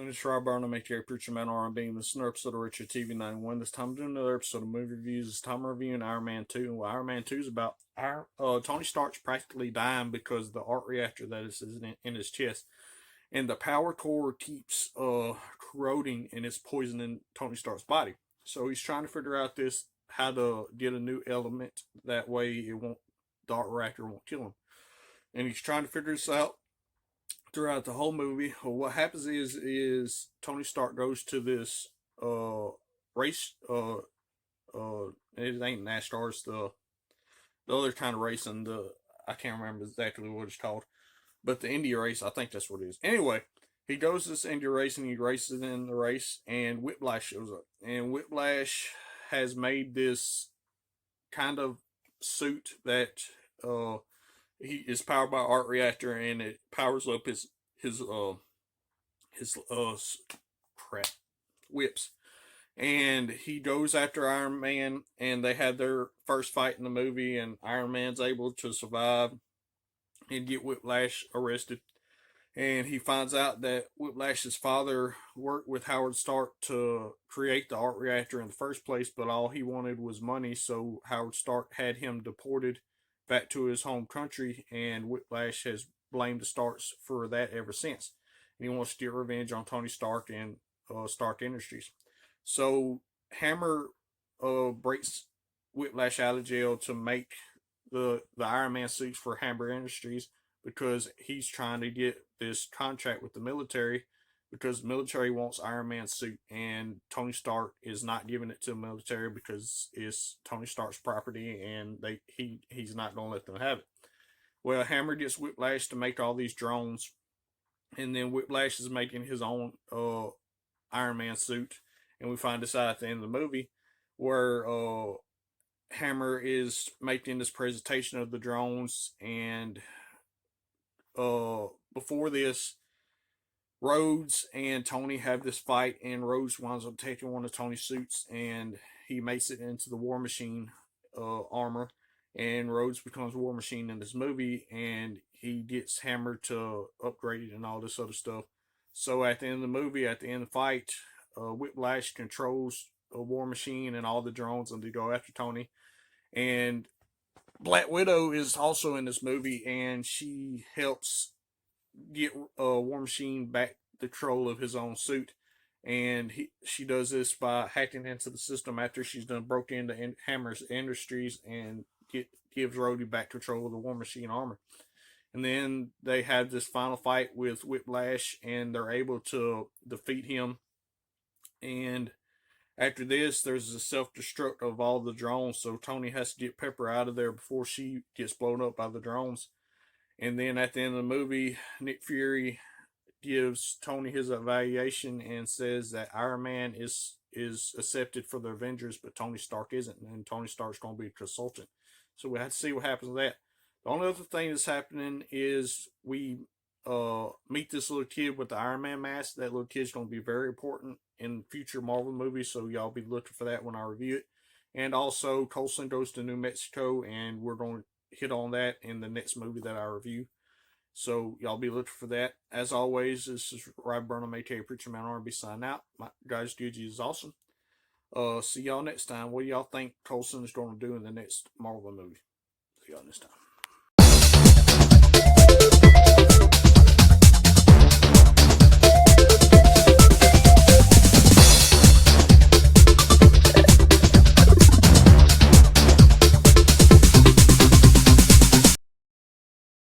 And it's Rob Burnham, aka Preacher Man R&B, and this is another episode of Richard TV 91. This time I'm doing another episode of movie reviews. This time I'm reviewing Iron Man 2. And what Iron Man 2 is about, Tony Stark's practically dying because of the arc reactor that is in his chest. And the power core keeps corroding and it's poisoning Tony Stark's body. So he's trying to figure out how to get a new element. That way the arc reactor won't kill him. And he's trying to figure this out throughout the whole movie. What happens is Tony Stark goes to this race. It ain't NASCAR. It's the other kind of racing. I can't remember exactly what it's called, but the Indy race. I think that's what it is. Anyway, he goes to this Indy race and he races in the race, and Whiplash shows up. And Whiplash has made this kind of suit that he is powered by arc reactor, and it powers up his crap whips. And he goes after Iron Man, and they had their first fight in the movie, and Iron Man's able to survive and get Whiplash arrested. And he finds out that Whiplash's father worked with Howard Stark to create the arc reactor in the first place, but all he wanted was money, so Howard Stark had him deported back to his home country, and Whiplash has blamed the Starks for that ever since. And he wants to get revenge on Tony Stark and Stark Industries. So Hammer breaks Whiplash out of jail to make the Iron Man suits for Hammer Industries, because he's trying to get this contract with the military, because the military wants Iron Man's suit, and Tony Stark is not giving it to the military because it's Tony Stark's property, and he's not going to let them have it. Well, Hammer gets Whiplash to make all these drones, and then Whiplash is making his own Iron Man suit, and we find this out at the end of the movie, where Hammer is making this presentation of the drones, and before this, Rhodes and Tony have this fight, and Rhodes winds up taking one of Tony's suits, and he makes it into the War Machine armor, and Rhodes becomes War Machine in this movie, and he gets Hammer to upgrade it and all this other stuff. So at the end of the movie, at the end of the fight, Whiplash controls a War Machine and all the drones, and they go after Tony. And Black Widow is also in this movie, and she helps get War Machine back the control of his own suit, and she does this by hacking into the system after she's done broke into Hammer's Industries and gives Rhodey back control of the War Machine armor. And then they have this final fight with Whiplash, and they're able to defeat him. And after this, there's a self-destruct of all the drones, so Tony has to get Pepper out of there before she gets blown up by the drones. And then at the end of the movie, Nick Fury gives Tony his evaluation and says that Iron Man is accepted for the Avengers, but Tony Stark isn't, and Tony Stark's going to be a consultant. So we have to see what happens with that. The only other thing that's happening is we meet this little kid with the Iron Man mask. That little kid's going to be very important in future Marvel movies, so y'all be looking for that when I review it. And also, Coulson goes to New Mexico, and we're going to hit on that in the next movie that I review. So y'all be looking for that. As always, this is Rob Burnham, aka Preacher Man R&B, signing out. My guys, Gucci is awesome. See y'all next time. What do y'all think Coulson is going to do in the next Marvel movie? See y'all next time.